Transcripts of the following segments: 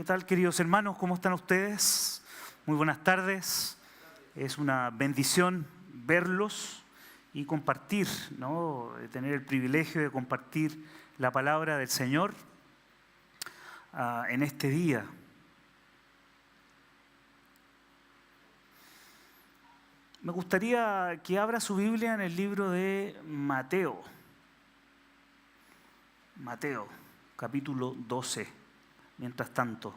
¿Qué tal, queridos hermanos? ¿Cómo están ustedes? Muy buenas tardes. Es una bendición verlos y compartir, ¿no? Tener el privilegio de compartir la palabra del Señor en este día. Me gustaría que abra su Biblia en el libro de Mateo. Mateo, capítulo 12. Mientras tanto,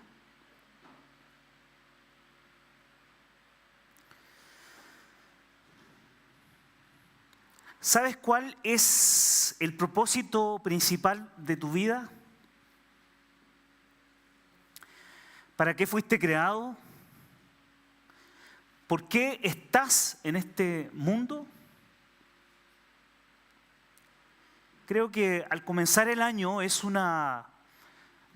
¿sabes cuál es el propósito principal de tu vida? ¿Para qué fuiste creado? ¿Por qué estás en este mundo? Creo que al comenzar el año es una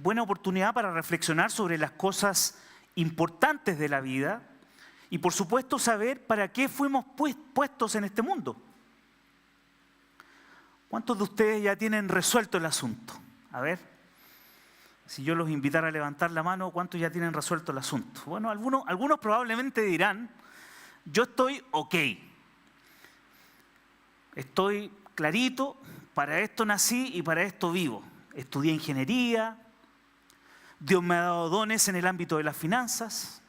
buena oportunidad para reflexionar sobre las cosas importantes de la vida y, por supuesto, saber para qué fuimos puestos en este mundo. ¿Cuántos de ustedes ya tienen resuelto el asunto? A ver, si yo los invitara a levantar la mano, ¿cuántos ya tienen resuelto el asunto? Bueno, algunos probablemente dirán, yo estoy ok. Estoy clarito, para esto nací y para esto vivo. Estudié ingeniería. Dios me ha dado dones en el ámbito de las finanzas,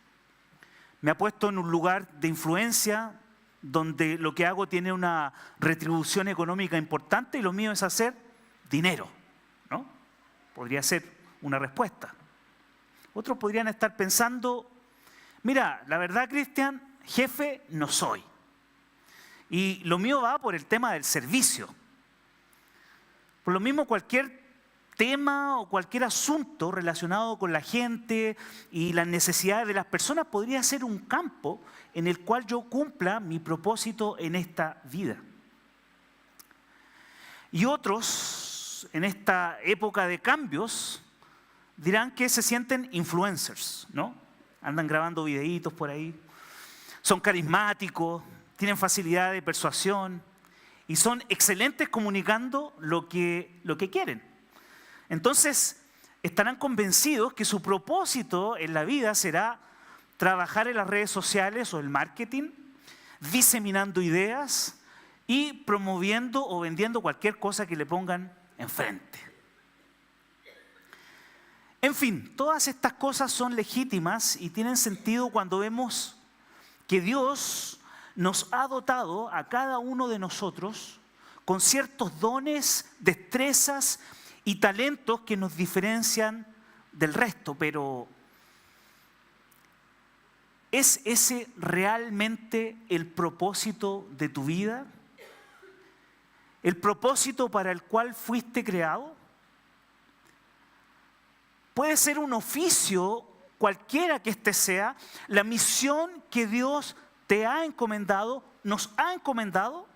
me ha puesto en un lugar de influencia donde lo que hago tiene una retribución económica importante y lo mío es hacer dinero, ¿no? Podría ser una respuesta. Otros podrían estar pensando, mira, la verdad, Cristian, jefe no soy. Y lo mío va por el tema del servicio. Por lo mismo, cualquier tema o cualquier asunto relacionado con la gente y las necesidades de las personas podría ser un campo en el cual yo cumpla mi propósito en esta vida. Y otros, en esta época de cambios, dirán que se sienten influencers, ¿no? Andan grabando videitos por ahí, son carismáticos, tienen facilidad de persuasión y son excelentes comunicando lo que quieren. Entonces, estarán convencidos que su propósito en la vida será trabajar en las redes sociales o el marketing, diseminando ideas y promoviendo o vendiendo cualquier cosa que le pongan enfrente. En fin, todas estas cosas son legítimas y tienen sentido cuando vemos que Dios nos ha dotado a cada uno de nosotros con ciertos dones, destrezas y talentos que nos diferencian del resto, pero ¿es ese realmente el propósito de tu vida? ¿El propósito para el cual fuiste creado? Puede ser un oficio, cualquiera que éste sea, la misión que Dios te ha encomendado, nos ha encomendado.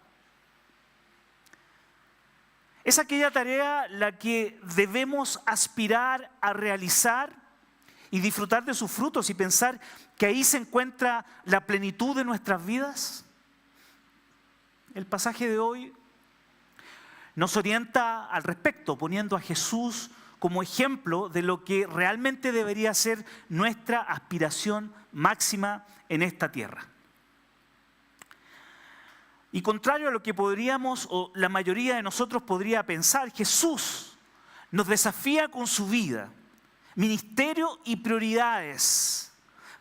Es aquella tarea la que debemos aspirar a realizar y disfrutar de sus frutos y pensar que ahí se encuentra la plenitud de nuestras vidas. El pasaje de hoy nos orienta al respecto, poniendo a Jesús como ejemplo de lo que realmente debería ser nuestra aspiración máxima en esta tierra. Y contrario a lo que podríamos, o la mayoría de nosotros podría pensar, Jesús nos desafía con su vida, ministerio y prioridades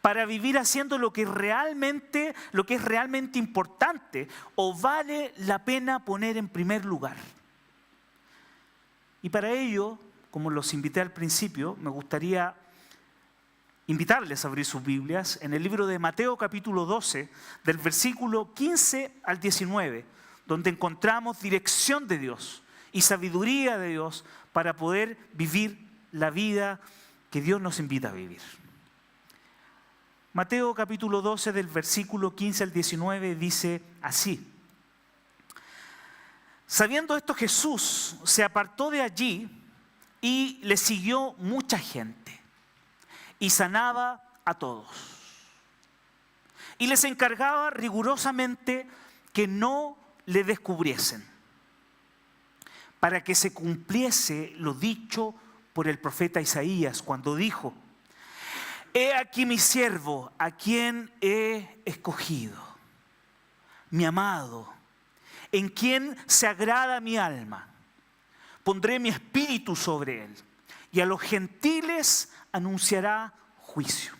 para vivir haciendo lo que es realmente importante o vale la pena poner en primer lugar. Y para ello, como los invité al principio, me gustaría invitarles a abrir sus Biblias en el libro de Mateo capítulo 12, del versículo 15 al 19, donde encontramos dirección de Dios y sabiduría de Dios para poder vivir la vida que Dios nos invita a vivir. Mateo capítulo 12, del versículo 15 al 19, dice así: Sabiendo esto, Jesús se apartó de allí y le siguió mucha gente. Y sanaba a todos. Y les encargaba rigurosamente que no le descubriesen, para que se cumpliese lo dicho por el profeta Isaías, cuando dijo: He aquí mi siervo, a quien he escogido, mi amado, en quien se agrada mi alma. Pondré mi espíritu sobre él, y a los gentiles anunciará juicio.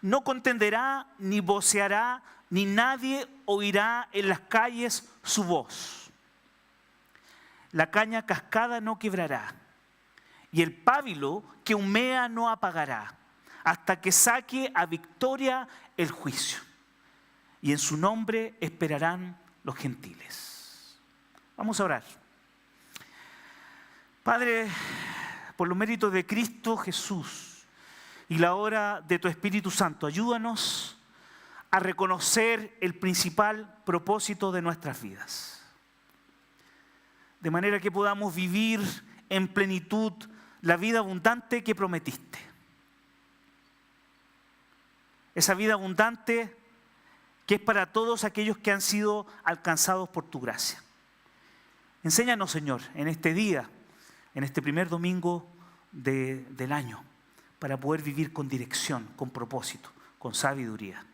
No contenderá, ni voceará, ni nadie oirá en las calles su voz. La caña cascada no quebrará, y el pábilo que humea no apagará, hasta que saque a victoria el juicio. Y en su nombre esperarán los gentiles. Vamos a orar. Padre, por los méritos de Cristo Jesús y la obra de tu Espíritu Santo, ayúdanos a reconocer el principal propósito de nuestras vidas. De manera que podamos vivir en plenitud la vida abundante que prometiste. Esa vida abundante que es para todos aquellos que han sido alcanzados por tu gracia. Enséñanos, Señor, en este día, en este primer domingo del año, para poder vivir con dirección, con propósito, con sabiduría.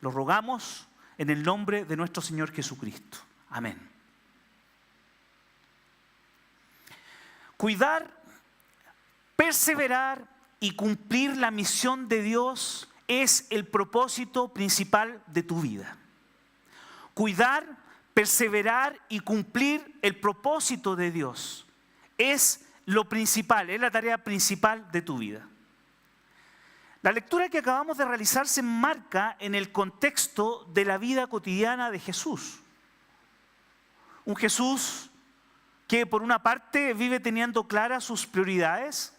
Lo rogamos en el nombre de nuestro Señor Jesucristo. Amén. Cuidar, perseverar y cumplir la misión de Dios es el propósito principal de tu vida. Cuidar, perseverar y cumplir el propósito de Dios es lo principal, es la tarea principal de tu vida. La lectura que acabamos de realizar se enmarca en el contexto de la vida cotidiana de Jesús. Un Jesús que por una parte vive teniendo claras sus prioridades,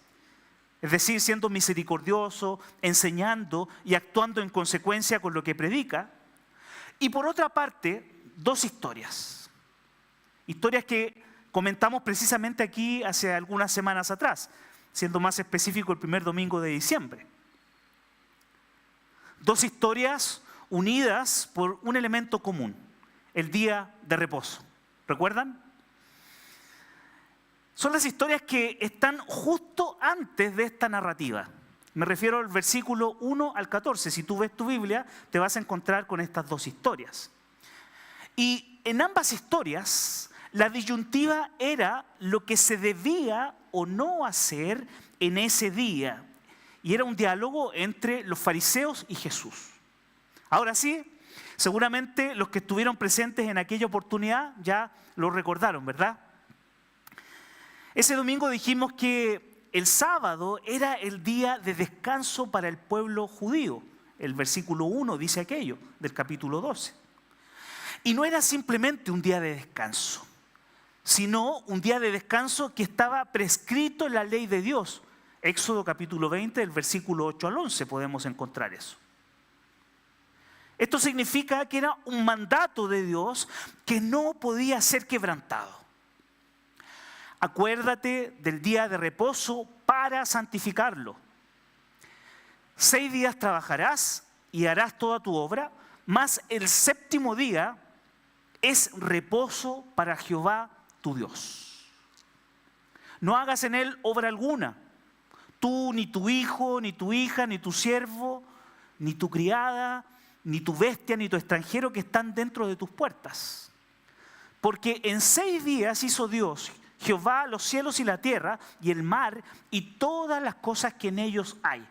es decir, siendo misericordioso, enseñando y actuando en consecuencia con lo que predica. Y por otra parte, dos historias. Historias que comentamos precisamente aquí hace algunas semanas atrás, siendo más específico el primer domingo de diciembre. Dos historias unidas por un elemento común, el día de reposo. ¿Recuerdan? Son las historias que están justo antes de esta narrativa. Me refiero al versículo 1 al 14. Si tú ves tu Biblia, te vas a encontrar con estas dos historias. Y en ambas historias, la disyuntiva era lo que se debía o no hacer en ese día. Y era un diálogo entre los fariseos y Jesús. Ahora sí, seguramente los que estuvieron presentes en aquella oportunidad ya lo recordaron, ¿verdad? Ese domingo dijimos que el sábado era el día de descanso para el pueblo judío. El versículo 1 dice aquello, del capítulo 12. Y no era simplemente un día de descanso, sino un día de descanso que estaba prescrito en la ley de Dios. Éxodo capítulo 20, del versículo 8 al 11 podemos encontrar eso. Esto significa que era un mandato de Dios que no podía ser quebrantado. Acuérdate del día de reposo para santificarlo. 6 días trabajarás y harás toda tu obra, mas el séptimo día es reposo para Jehová tu Dios. No hagas en él obra alguna, tú, ni tu hijo, ni tu hija, ni tu siervo, ni tu criada, ni tu bestia, ni tu extranjero que están dentro de tus puertas. Porque en 6 días hizo Dios, Jehová, los cielos y la tierra, y el mar, y todas las cosas que en ellos hay.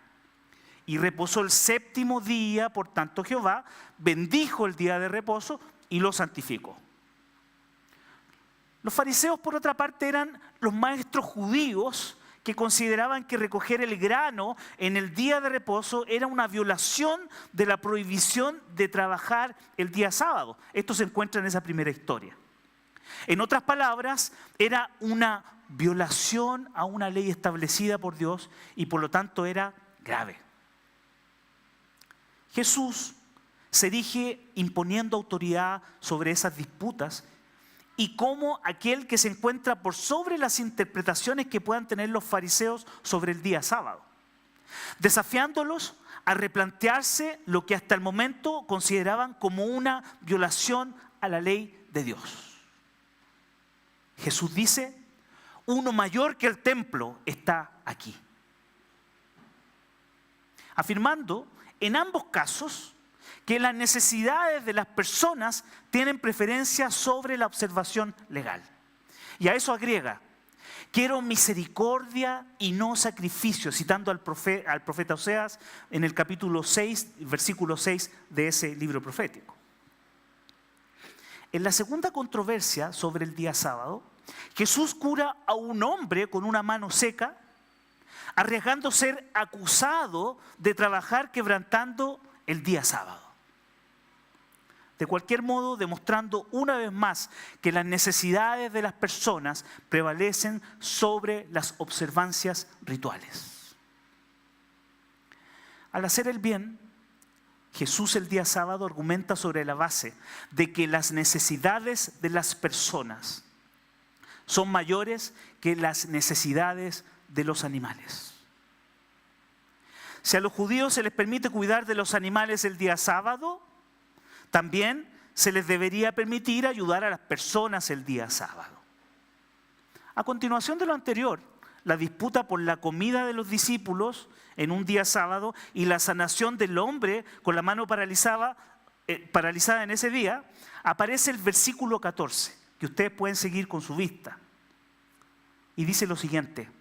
Y reposó el séptimo día, por tanto Jehová bendijo el día de reposo y lo santificó. Los fariseos, por otra parte, eran los maestros judíos que consideraban que recoger el grano en el día de reposo era una violación de la prohibición de trabajar el día sábado. Esto se encuentra en esa primera historia. En otras palabras, era una violación a una ley establecida por Dios y por lo tanto era grave. Jesús se erige imponiendo autoridad sobre esas disputas y como aquel que se encuentra por sobre las interpretaciones que puedan tener los fariseos sobre el día sábado, desafiándolos a replantearse lo que hasta el momento consideraban como una violación a la ley de Dios. Jesús dice, uno mayor que el templo está aquí. afirmando en ambos casos que las necesidades de las personas tienen preferencia sobre la observación legal. Y a eso agrega: quiero misericordia y no sacrificio, citando al profeta Oseas en el capítulo 6, versículo 6 de ese libro profético. En la segunda controversia sobre el día sábado, Jesús cura a un hombre con una mano seca, arriesgando ser acusado de trabajar quebrantando el día sábado. De cualquier modo, demostrando una vez más que las necesidades de las personas prevalecen sobre las observancias rituales. Al hacer el bien, Jesús el día sábado argumenta sobre la base de que las necesidades de las personas son mayores que las necesidades de los animales. Si a los judíos se les permite cuidar de los animales el día sábado, también se les debería permitir ayudar a las personas el día sábado. A continuación de lo anterior, la disputa por la comida de los discípulos en un día sábado y la sanación del hombre con la mano paralizada en ese día, aparece el versículo 14, que ustedes pueden seguir con su vista. Y dice lo siguiente: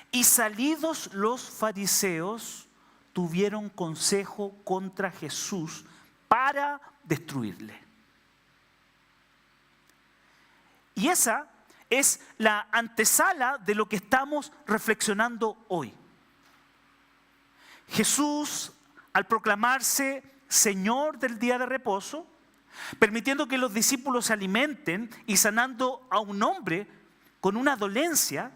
y salidos los fariseos tuvieron consejo contra Jesús para destruirle. Y esa es la antesala de lo que estamos reflexionando hoy. Jesús, al proclamarse Señor del día de reposo, permitiendo que los discípulos se alimenten y sanando a un hombre con una dolencia,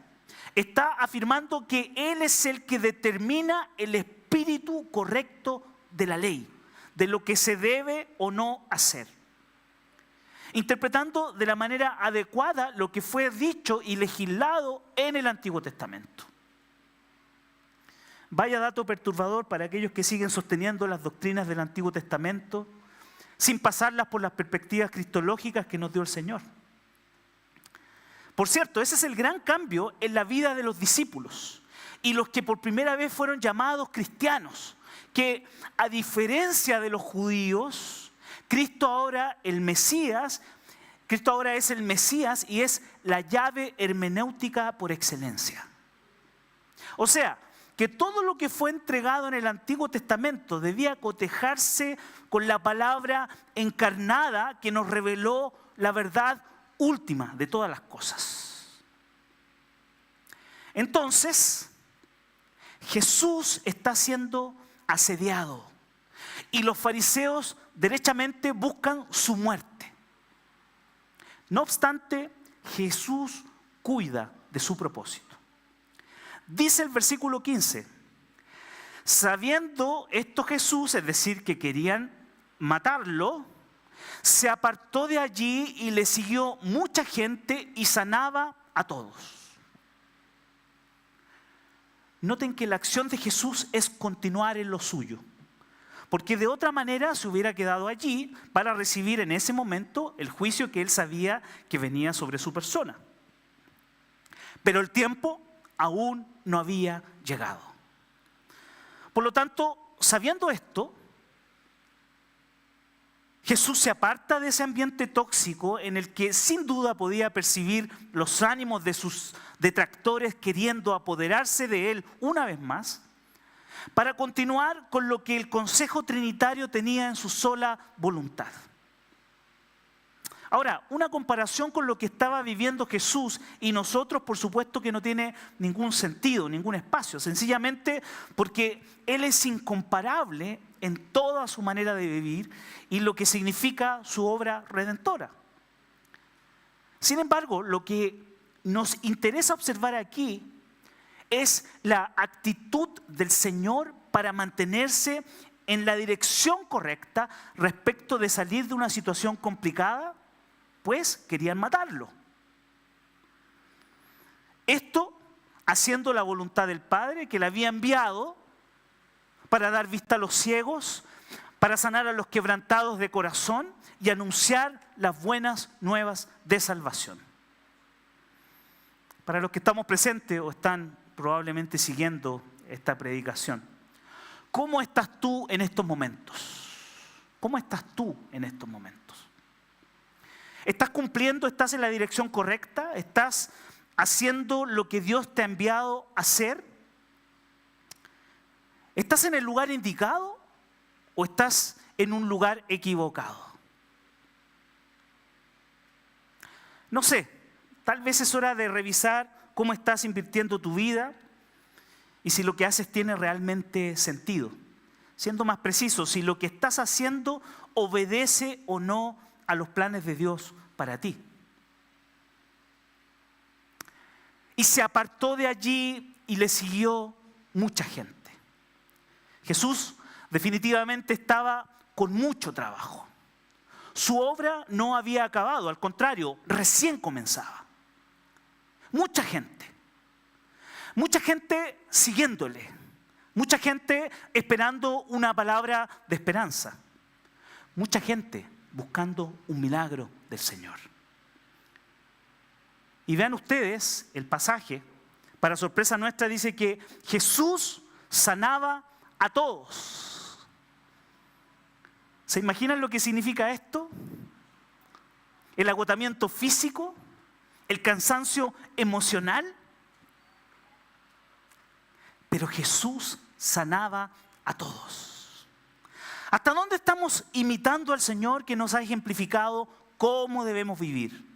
está afirmando que Él es el que determina el espíritu correcto de la ley, de lo que se debe o no hacer, interpretando de la manera adecuada lo que fue dicho y legislado en el Antiguo Testamento. Vaya dato perturbador para aquellos que siguen sosteniendo las doctrinas del Antiguo Testamento sin pasarlas por las perspectivas cristológicas que nos dio el Señor. Por cierto, ese es el gran cambio en la vida de los discípulos y los que por primera vez fueron llamados cristianos, que a diferencia de los judíos, Cristo ahora es el Mesías y es la llave hermenéutica por excelencia. O sea, que todo lo que fue entregado en el Antiguo Testamento debía cotejarse con la palabra encarnada que nos reveló la verdad última de todas las cosas. Entonces, Jesús está siendo asediado y los fariseos derechamente buscan su muerte. No obstante, Jesús cuida de su propósito. Dice el versículo 15: sabiendo esto Jesús, es decir, que querían matarlo, se apartó de allí y le siguió mucha gente y sanaba a todos. Noten que la acción de Jesús es continuar en lo suyo, porque de otra manera se hubiera quedado allí para recibir en ese momento el juicio que él sabía que venía sobre su persona. Pero el tiempo aún no había llegado. Por lo tanto, sabiendo esto, Jesús se aparta de ese ambiente tóxico en el que sin duda podía percibir los ánimos de sus detractores queriendo apoderarse de él una vez más, para continuar con lo que el Consejo Trinitario tenía en su sola voluntad. Ahora, una comparación con lo que estaba viviendo Jesús y nosotros, por supuesto que no tiene ningún sentido, ningún espacio, sencillamente porque Él es incomparable en toda su manera de vivir y lo que significa su obra redentora. Sin embargo, lo que nos interesa observar aquí es la actitud del Señor para mantenerse en la dirección correcta respecto de salir de una situación complicada, pues querían matarlo. Esto haciendo la voluntad del Padre que le había enviado para dar vista a los ciegos, para sanar a los quebrantados de corazón y anunciar las buenas nuevas de salvación. Para los que estamos presentes o están probablemente siguiendo esta predicación, ¿Cómo estás tú en estos momentos? ¿Cómo estás tú en estos momentos? ¿Estás cumpliendo? ¿Estás en la dirección correcta? ¿Estás haciendo lo que Dios te ha enviado a hacer? ¿Estás en el lugar indicado o estás en un lugar equivocado? No sé, tal vez es hora de revisar cómo estás invirtiendo tu vida y si lo que haces tiene realmente sentido. Siendo más preciso, si lo que estás haciendo obedece o no a los planes de Dios para ti. Y se apartó de allí y le siguió mucha gente. Jesús definitivamente estaba con mucho trabajo. Su obra no había acabado, al contrario, recién comenzaba. Mucha gente siguiéndole, mucha gente esperando una palabra de esperanza, mucha gente buscando un milagro del Señor. Y vean ustedes el pasaje, para sorpresa nuestra dice que Jesús sanaba a todos. ¿Se imaginan lo que significa esto? El agotamiento físico, el cansancio emocional. Pero Jesús sanaba a todos. ¿Hasta dónde estamos imitando al Señor que nos ha ejemplificado cómo debemos vivir?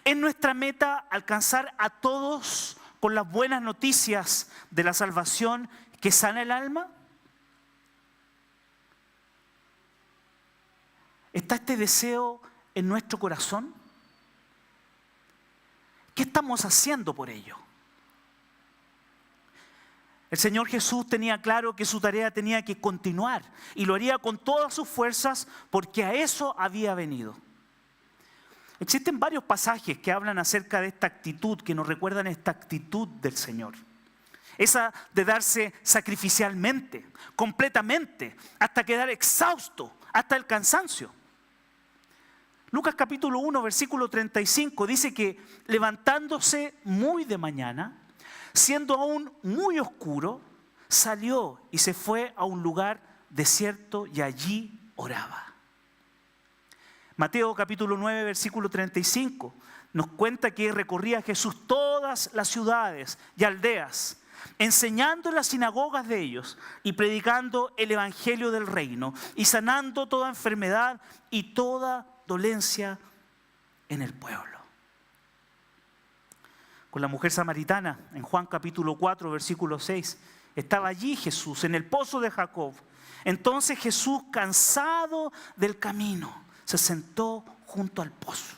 ¿Es nuestra meta alcanzar a todos con las buenas noticias de la salvación que sana el alma? ¿Está este deseo en nuestro corazón? ¿Qué estamos haciendo por ello? El Señor Jesús tenía claro que su tarea tenía que continuar y lo haría con todas sus fuerzas porque a eso había venido. Existen varios pasajes que hablan acerca de esta actitud, que nos recuerdan esta actitud del Señor. Esa de darse sacrificialmente, completamente, hasta quedar exhausto, hasta el cansancio. Lucas capítulo 1, versículo 35 dice que levantándose muy de mañana, siendo aún muy oscuro, salió y se fue a un lugar desierto y allí oraba. Mateo capítulo 9, versículo 35 nos cuenta que recorría Jesús todas las ciudades y aldeas, enseñando en las sinagogas de ellos y predicando el evangelio del reino y sanando toda enfermedad y toda dolencia en el pueblo. Con la mujer samaritana, en Juan capítulo 4, versículo 6, estaba allí Jesús en el pozo de Jacob. Entonces Jesús, cansado del camino, se sentó junto al pozo.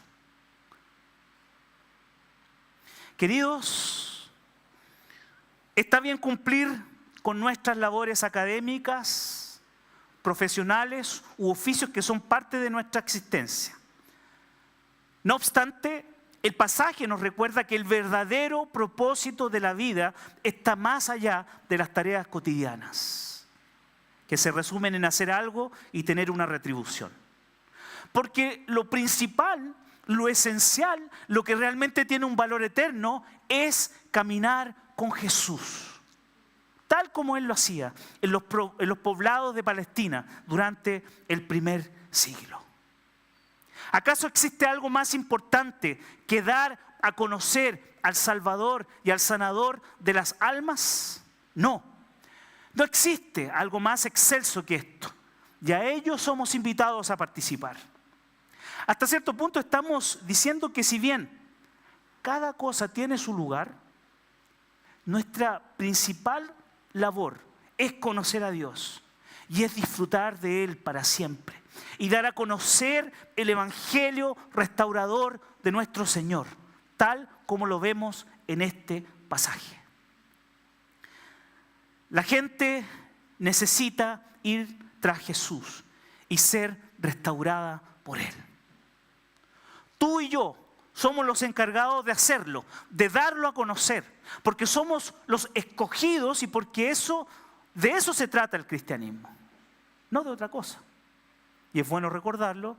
Queridos, está bien cumplir con nuestras labores académicas, profesionales u oficios que son parte de nuestra existencia. No obstante, el pasaje nos recuerda que el verdadero propósito de la vida está más allá de las tareas cotidianas, que se resumen en hacer algo y tener una retribución. Porque lo principal, lo esencial, lo que realmente tiene un valor eterno es caminar con Jesús. Tal como Él lo hacía en los poblados de Palestina durante el primer siglo. ¿Acaso existe algo más importante que dar a conocer al Salvador y al Sanador de las almas? No, no existe algo más excelso que esto. Y a ello somos invitados a participar. Hasta cierto punto estamos diciendo que si bien cada cosa tiene su lugar, nuestra principal labor es conocer a Dios y es disfrutar de Él para siempre y dar a conocer el evangelio restaurador de nuestro Señor, tal como lo vemos en este pasaje. La gente necesita ir tras Jesús y ser restaurada por Él. Tú y yo somos los encargados de hacerlo, de darlo a conocer, porque somos los escogidos y porque de eso se trata el cristianismo, no de otra cosa. Y es bueno recordarlo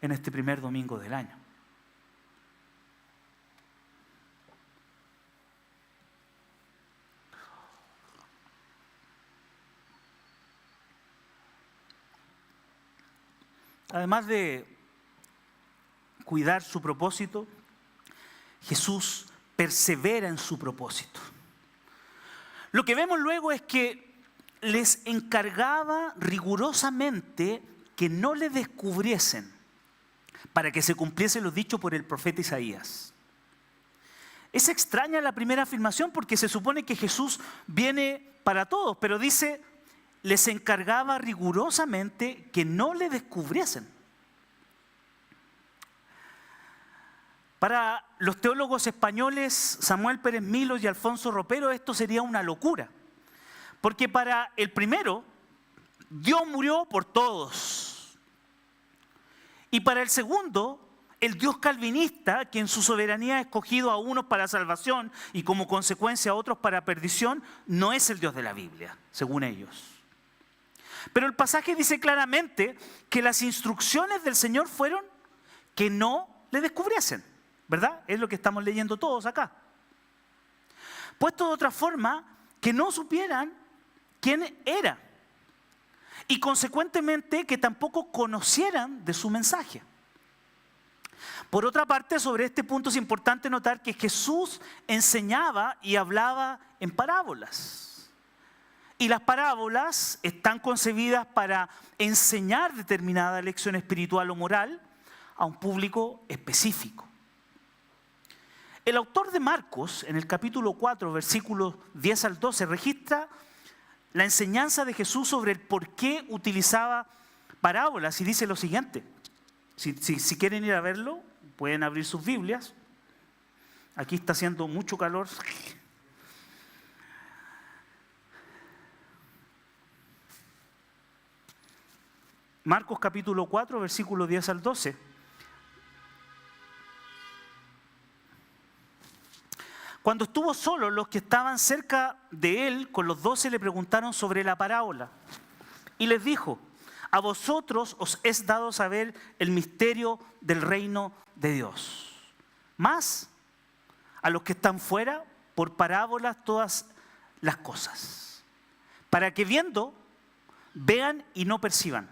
en este primer domingo del año. además de cuidar su propósito, Jesús persevera en su propósito. Lo que vemos luego es que les encargaba rigurosamente que no le descubriesen para que se cumpliese lo dicho por el profeta Isaías. Es extraña la primera afirmación porque se supone que Jesús viene para todos, pero dice, les encargaba rigurosamente que no le descubriesen. Para los teólogos españoles Samuel Pérez Milos y Alfonso Ropero esto sería una locura, porque para el primero, Dios murió por todos, y para el segundo, el Dios calvinista, que en su soberanía ha escogido a unos para salvación y como consecuencia a otros para perdición, no es el Dios de la Biblia, según ellos. Pero el pasaje dice claramente que las instrucciones del Señor fueron que no le descubriesen, ¿verdad? Es lo que estamos leyendo todos acá. Puesto de otra forma, que no supieran quién era y consecuentemente que tampoco conocieran de su mensaje. Por otra parte, sobre este punto es importante notar que Jesús enseñaba y hablaba en parábolas. Y las parábolas están concebidas para enseñar determinada lección espiritual o moral a un público específico. El autor de Marcos, en el capítulo 4, versículos 10 al 12, registra la enseñanza de Jesús sobre el por qué utilizaba parábolas y dice lo siguiente. Si quieren ir a verlo, pueden abrir sus Biblias. Aquí está haciendo mucho calor. Marcos capítulo 4, versículos 10 al 12. Cuando estuvo solo, los que estaban cerca de él, con los 12, le preguntaron sobre la parábola. Y les dijo, a vosotros os es dado saber el misterio del reino de Dios. Mas a los que están fuera, por parábolas todas las cosas. Para que viendo, vean y no perciban.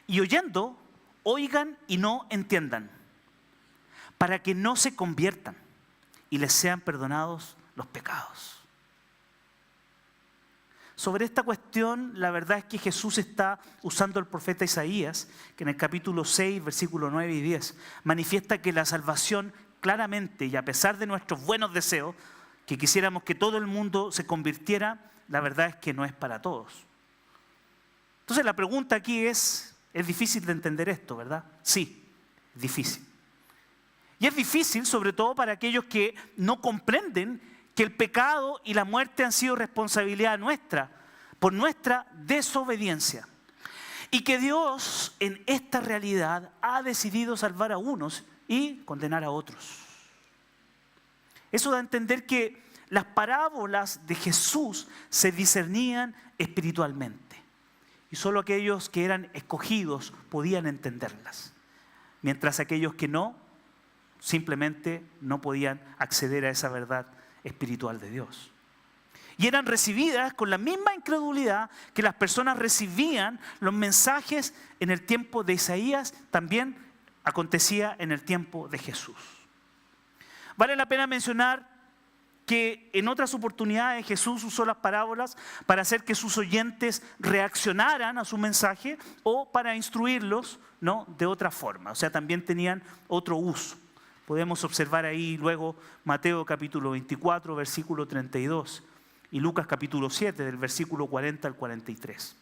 Y oyendo, oigan y no entiendan. Para que no se conviertan y les sean perdonados los pecados. Sobre esta cuestión, la verdad es que Jesús está usando el profeta Isaías, que en el capítulo 6, versículos 9 y 10, manifiesta que la salvación claramente, y a pesar de nuestros buenos deseos, que quisiéramos que todo el mundo se convirtiera, la verdad es que no es para todos. Entonces la pregunta aquí es difícil de entender esto, ¿verdad? Sí, es difícil. Y es difícil sobre todo para aquellos que no comprenden que el pecado y la muerte han sido responsabilidad nuestra por nuestra desobediencia. Y que Dios en esta realidad ha decidido salvar a unos y condenar a otros. Eso da a entender que las parábolas de Jesús se discernían espiritualmente. Y solo aquellos que eran escogidos podían entenderlas. Mientras aquellos que no, simplemente no podían acceder a esa verdad espiritual de Dios. Y eran recibidas con la misma incredulidad que las personas recibían los mensajes en el tiempo de Isaías, también acontecía en el tiempo de Jesús. Vale la pena mencionar que en otras oportunidades Jesús usó las parábolas para hacer que sus oyentes reaccionaran a su mensaje o para instruirlos, ¿no?, de otra forma. O sea, también tenían otro uso. Podemos observar ahí luego Mateo capítulo 24, versículo 32 y Lucas capítulo 7, del versículo 40 al 43.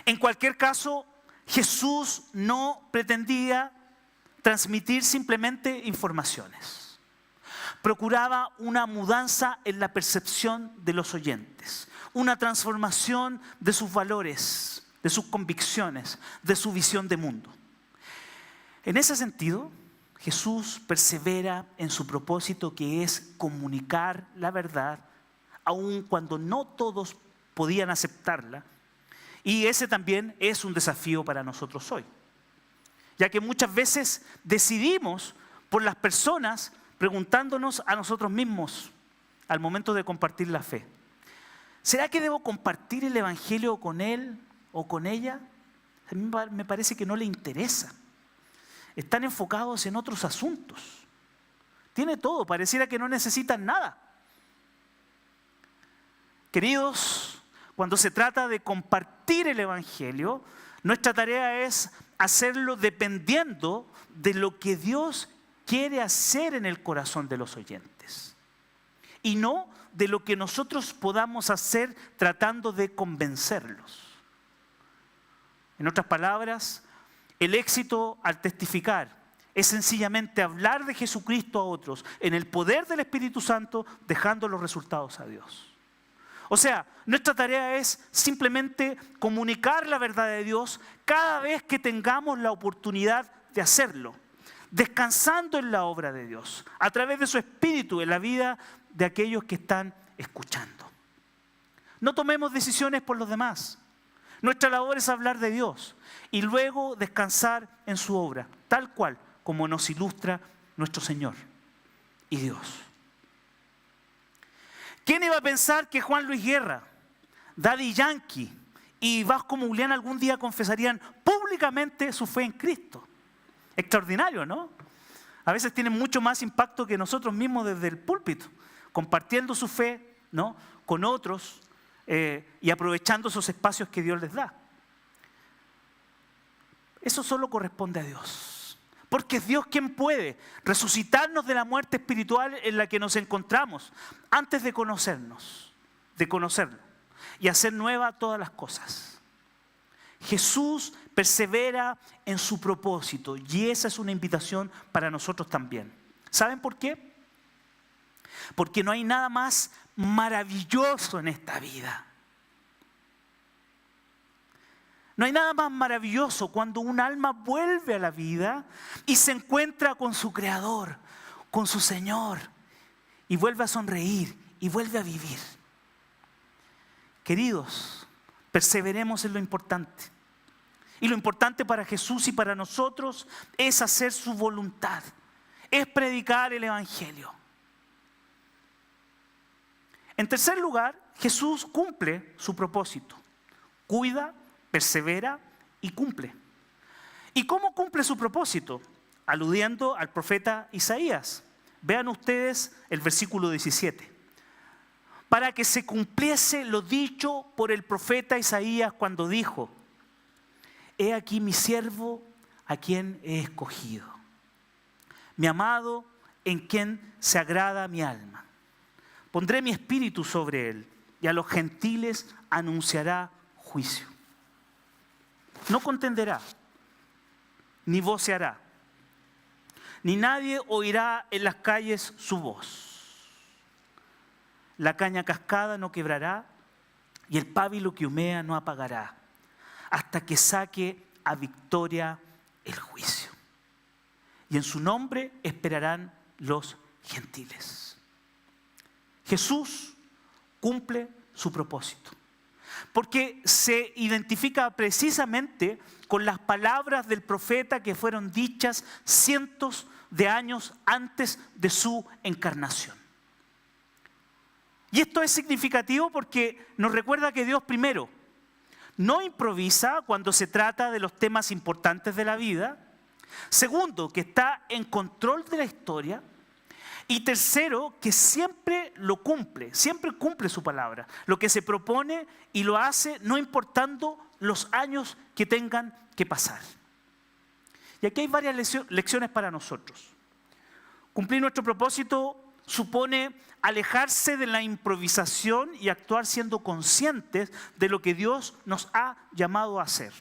En cualquier caso, Jesús no pretendía transmitir simplemente informaciones. Procuraba una mudanza en la percepción de los oyentes, una transformación de sus valores, de sus convicciones, de su visión de mundo. En ese sentido, Jesús persevera en su propósito, que es comunicar la verdad, aun cuando no todos podían aceptarla. Y ese también es un desafío para nosotros hoy, ya que muchas veces decidimos por las personas preguntándonos a nosotros mismos al momento de compartir la fe: ¿será que debo compartir el evangelio con él o con ella? A mí me parece que no le interesa. Están enfocados en otros asuntos. Tiene todo, pareciera que no necesitan nada. Queridos, cuando se trata de compartir el Evangelio, nuestra tarea es hacerlo dependiendo de lo que Dios quiere hacer en el corazón de los oyentes. Y no de lo que nosotros podamos hacer tratando de convencerlos. En otras palabras, el éxito al testificar es sencillamente hablar de Jesucristo a otros en el poder del Espíritu Santo, dejando los resultados a Dios. O sea, nuestra tarea es simplemente comunicar la verdad de Dios cada vez que tengamos la oportunidad de hacerlo, descansando en la obra de Dios, a través de su Espíritu en la vida de aquellos que están escuchando. No tomemos decisiones por los demás. Nuestra labor es hablar de Dios y luego descansar en su obra, tal cual como nos ilustra nuestro Señor y Dios. ¿Quién iba a pensar que Juan Luis Guerra, Daddy Yankee y Vasco Muglián algún día confesarían públicamente su fe en Cristo? Extraordinario, ¿no? A veces tienen mucho más impacto que nosotros mismos desde el púlpito, compartiendo su fe, ¿no?, con otros y aprovechando esos espacios que Dios les da. Eso solo corresponde a Dios, porque es Dios quien puede resucitarnos de la muerte espiritual en la que nos encontramos antes de conocernos, de conocerlo y hacer nuevas todas las cosas. Jesús persevera en su propósito y esa es una invitación para nosotros también. ¿Saben por qué? Porque no hay nada más maravilloso en esta vida. No hay nada más maravilloso cuando un alma vuelve a la vida y se encuentra con su Creador, con su Señor, y vuelve a sonreír y vuelve a vivir. Queridos, perseveremos en lo importante. Y lo importante para Jesús y para nosotros es hacer su voluntad, es predicar el Evangelio. En tercer lugar, Jesús cumple su propósito. Cuida, persevera y cumple. ¿Y cómo cumple su propósito? Aludiendo al profeta Isaías. Vean ustedes el versículo 17. Para que se cumpliese lo dicho por el profeta Isaías cuando dijo: He aquí mi siervo a quien he escogido, mi amado en quien se agrada mi alma. Pondré mi espíritu sobre él y a los gentiles anunciará juicio. No contenderá, ni voceará, ni nadie oirá en las calles su voz. La caña cascada no quebrará y el pábilo que humea no apagará, hasta que saque a victoria el juicio. Y en su nombre esperarán los gentiles. Jesús cumple su propósito, porque se identifica precisamente con las palabras del profeta que fueron dichas cientos de años antes de su encarnación. Y esto es significativo porque nos recuerda que Dios, primero, no improvisa cuando se trata de los temas importantes de la vida. Segundo, que está en control de la historia. Y tercero, que siempre lo cumple, siempre cumple su palabra. Lo que se propone y lo hace no importando los años que tengan que pasar. Y aquí hay varias lecciones para nosotros. Cumplir nuestro propósito supone alejarse de la improvisación y actuar siendo conscientes de lo que Dios nos ha llamado a hacer.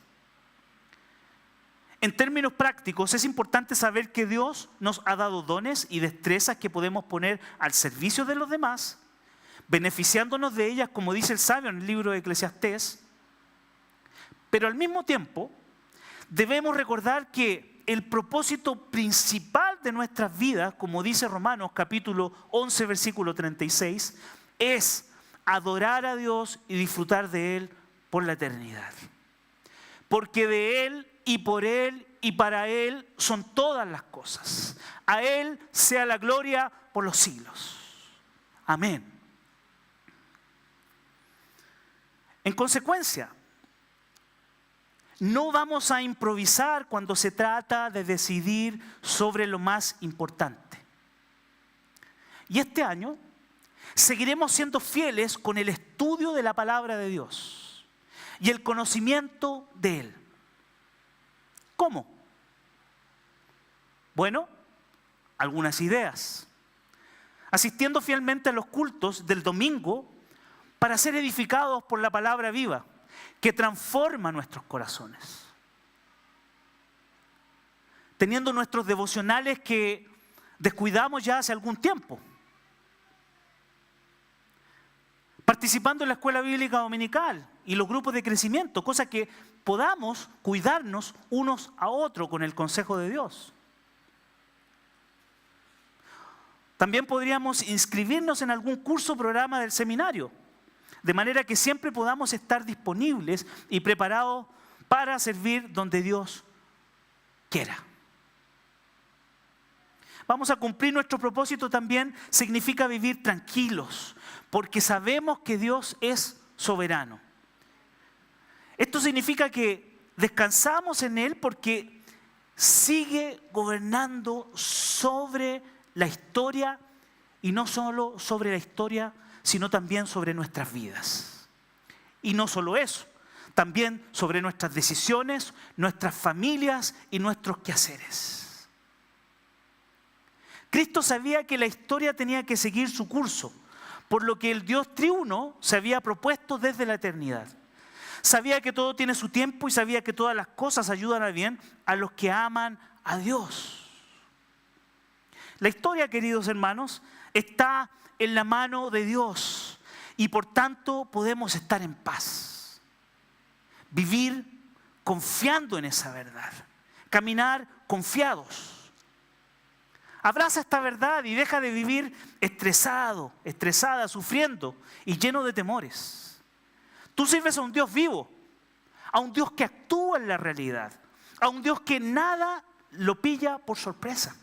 En términos prácticos, es importante saber que Dios nos ha dado dones y destrezas que podemos poner al servicio de los demás, beneficiándonos de ellas, como dice el sabio en el libro de Eclesiastés. Pero al mismo tiempo, debemos recordar que el propósito principal de nuestras vidas, como dice Romanos capítulo 11, versículo 36, es adorar a Dios y disfrutar de Él por la eternidad. Porque de Él y por Él y para Él son todas las cosas. A Él sea la gloria por los siglos. Amén. En consecuencia, No vamos a improvisar cuando se trata de decidir sobre lo más importante. Y este año seguiremos siendo fieles con el estudio de la palabra de Dios y el conocimiento de Él. ¿Cómo? Bueno, algunas ideas. Asistiendo fielmente a los cultos del domingo para ser edificados por la palabra viva que transforma nuestros corazones. Teniendo nuestros devocionales que descuidamos ya hace algún tiempo. Participando en la escuela bíblica dominical y los grupos de crecimiento, cosa que podamos cuidarnos unos a otros con el consejo de Dios. También podríamos inscribirnos en algún curso o programa del seminario, de manera que siempre podamos estar disponibles y preparados para servir donde Dios quiera. Vamos a cumplir nuestro propósito también, significa vivir tranquilos, porque sabemos que Dios es soberano. Esto significa que descansamos en Él porque sigue gobernando sobre la historia, y no solo sobre la historia, sino también sobre nuestras vidas. Y no solo eso, también sobre nuestras decisiones, nuestras familias y nuestros quehaceres. Cristo sabía que la historia tenía que seguir su curso, por lo que el Dios triuno se había propuesto desde la eternidad. Sabía que todo tiene su tiempo y sabía que todas las cosas ayudan a bien a los que aman a Dios. La historia, queridos hermanos, está en la mano de Dios y por tanto podemos estar en paz. Vivir confiando en esa verdad. Caminar confiados. Abraza esta verdad y deja de vivir estresado, estresada, sufriendo y lleno de temores. Tú sirves a un Dios vivo, a un Dios que actúa en la realidad, a un Dios que nada lo pilla por sorpresa.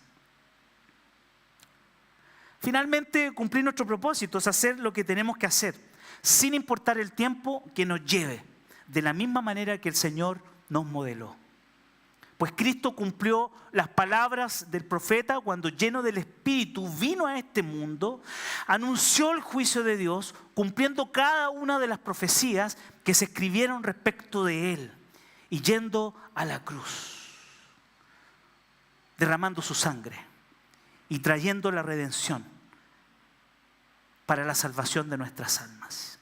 Finalmente, cumplir nuestro propósito es hacer lo que tenemos que hacer, sin importar el tiempo que nos lleve, de la misma manera que el Señor nos modeló. Pues Cristo cumplió las palabras del profeta cuando, lleno del Espíritu, vino a este mundo, anunció el juicio de Dios, cumpliendo cada una de las profecías que se escribieron respecto de Él, y yendo a la cruz, derramando su sangre y trayendo la redención para la salvación de nuestras almas.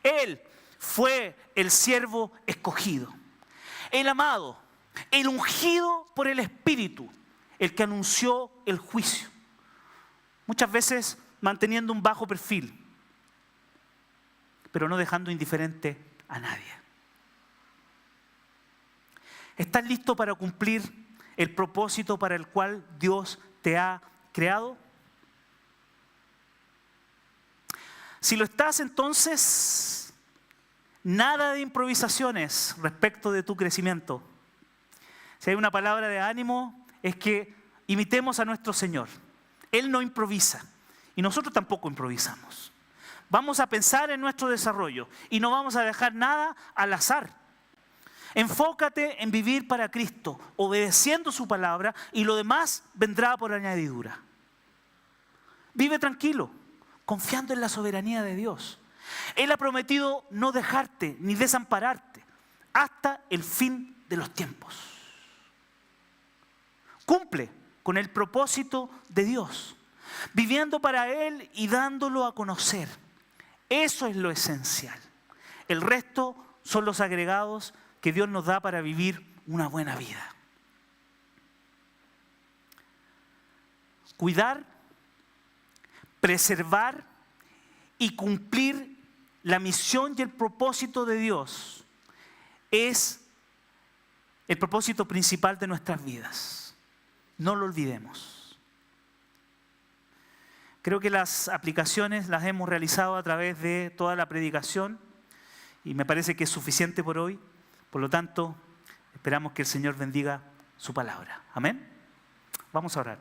Él fue el siervo escogido, el amado, el ungido por el Espíritu, el que anunció el juicio, muchas veces manteniendo un bajo perfil, pero no dejando indiferente a nadie. ¿Estás listo para cumplir el propósito para el cual Dios te ha creado? Si lo estás, entonces, nada de improvisaciones respecto de tu crecimiento. Si hay una palabra de ánimo, es que imitemos a nuestro Señor. Él no improvisa y nosotros tampoco improvisamos. Vamos a pensar en nuestro desarrollo y no vamos a dejar nada al azar. Enfócate en vivir para Cristo, obedeciendo su palabra, y lo demás vendrá por añadidura. Vive tranquilo, confiando en la soberanía de Dios. Él ha prometido no dejarte ni desampararte hasta el fin de los tiempos. Cumple con el propósito de Dios, viviendo para Él y dándolo a conocer. Eso es lo esencial. El resto son los agregados que Dios nos da para vivir una buena vida. Cuidar, preservar y cumplir la misión y el propósito de Dios es el propósito principal de nuestras vidas. No lo olvidemos. Creo que las aplicaciones las hemos realizado a través de toda la predicación y me parece que es suficiente por hoy. Por lo tanto, esperamos que el Señor bendiga su palabra. Amén. Vamos a orar.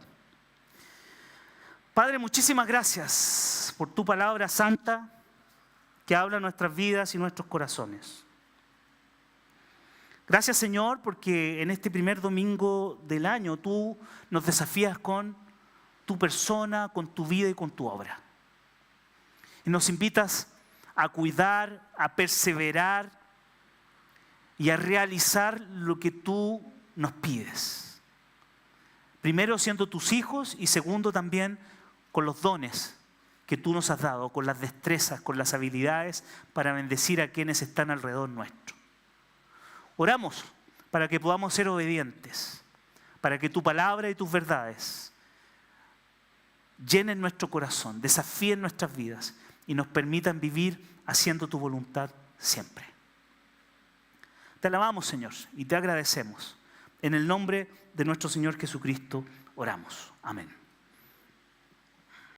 Padre, muchísimas gracias por tu palabra santa que habla nuestras vidas y nuestros corazones. Gracias, Señor, porque en este primer domingo del año tú nos desafías con tu persona, con tu vida y con tu obra. Y nos invitas a cuidar, a perseverar y a realizar lo que tú nos pides. Primero siendo tus hijos y segundo también con los dones que tú nos has dado, con las destrezas, con las habilidades para bendecir a quienes están alrededor nuestro. Oramos para que podamos ser obedientes, para que tu palabra y tus verdades llenen nuestro corazón, desafíen nuestras vidas y nos permitan vivir haciendo tu voluntad siempre. Te alabamos, Señor, y te agradecemos. En el nombre de nuestro Señor Jesucristo oramos. Amén.